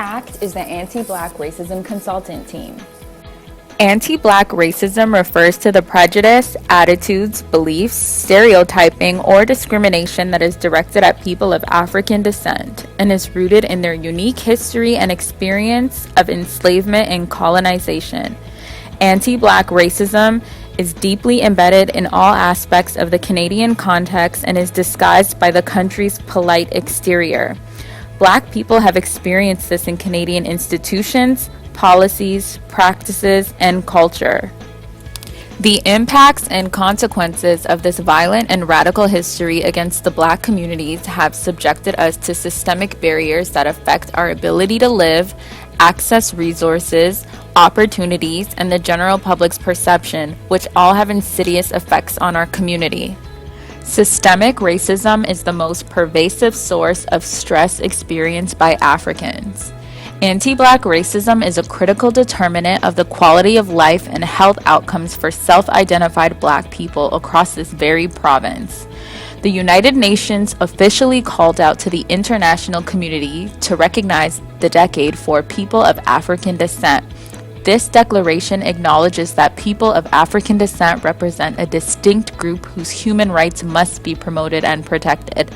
ACT is the Anti-Black Racism Consultant Team. Anti-Black racism refers to the prejudice, attitudes, beliefs, stereotyping, or discrimination that is directed at people of African descent and is rooted in their unique history and experience of enslavement and colonization. Anti-Black racism is deeply embedded in all aspects of the Canadian context and is disguised by the country's polite exterior. Black people have experienced this in Canadian institutions, policies, practices, and culture. The impacts and consequences of this violent and radical history against the Black communities have subjected us to systemic barriers that affect our ability to live, access resources, opportunities, and the general public's perception, which all have insidious effects on our community. Systemic racism is the most pervasive source of stress experienced by Africans. Anti-Black racism is a critical determinant of the quality of life and health outcomes for self-identified Black people across this very province. The United Nations officially called out to the international community to recognize the decade for people of African descent. This declaration acknowledges that people of African descent represent a distinct group whose human rights must be promoted and protected.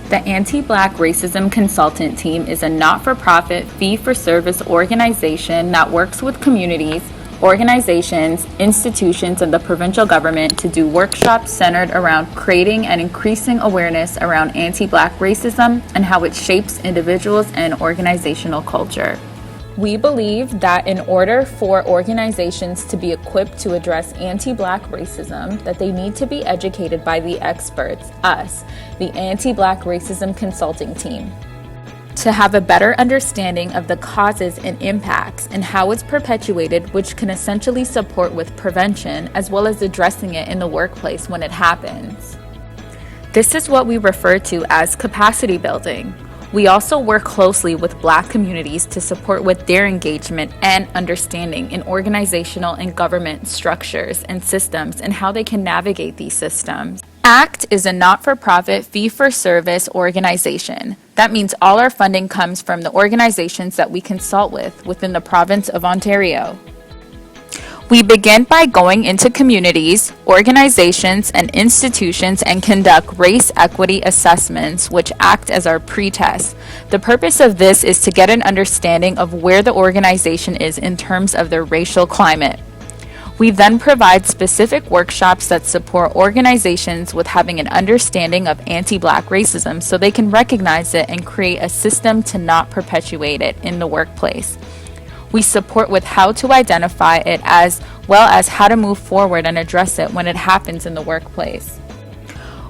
The Anti-Black Racism Consultant Team is a not-for-profit, fee-for-service organization that works with communities, organizations, institutions, and the provincial government to do workshops centered around creating and increasing awareness around anti-Black racism and how it shapes individuals and organizational culture. We believe that in order for organizations to be equipped to address anti-Black racism, that they need to be educated by the experts, us, the Anti-Black Racism Consulting Team, to have a better understanding of the causes and impacts and how it's perpetuated, which can essentially support with prevention as well as addressing it in the workplace when it happens. This is what we refer to as capacity building. We also work closely with Black communities to support with their engagement and understanding in organizational and government structures and systems and how they can navigate these systems. ACT is a not-for-profit, fee-for-service organization. That means all our funding comes from the organizations that we consult with within the province of Ontario. We begin by going into communities, organizations, and institutions and conduct race equity assessments, which act as our pretest. The purpose of this is to get an understanding of where the organization is in terms of their racial climate. We then provide specific workshops that support organizations with having an understanding of anti-Black racism so they can recognize it and create a system to not perpetuate it in the workplace. We support with how to identify it as well as how to move forward and address it when it happens in the workplace.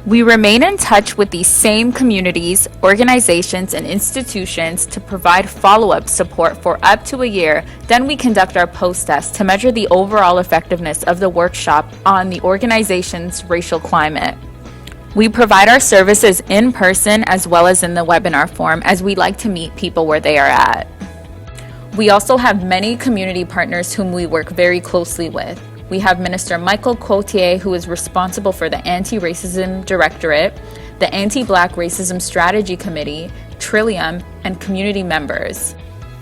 We remain in touch with these same communities, organizations, and institutions to provide follow-up support for up to a year. Then we conduct our post-test to measure the overall effectiveness of the workshop on the organization's racial climate. We provide our services in person as well as in the webinar form, as we like to meet people where they are at. We also have many community partners whom we work very closely with. We have Minister Michael Cloutier, who is responsible for the Anti-Racism Directorate, the Anti-Black Racism Strategy Committee, Trillium, and community members.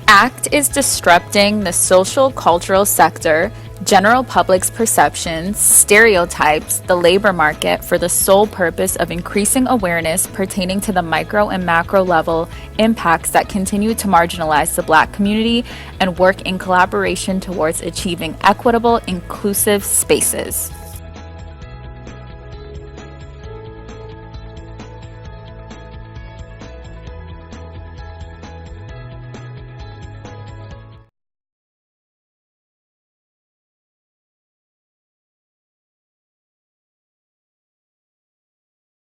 ACT is disrupting the social cultural sector, general public's perceptions, stereotypes, the labor market for the sole purpose of increasing awareness pertaining to the micro and macro level impacts that continue to marginalize the Black community and work in collaboration towards achieving equitable, inclusive spaces.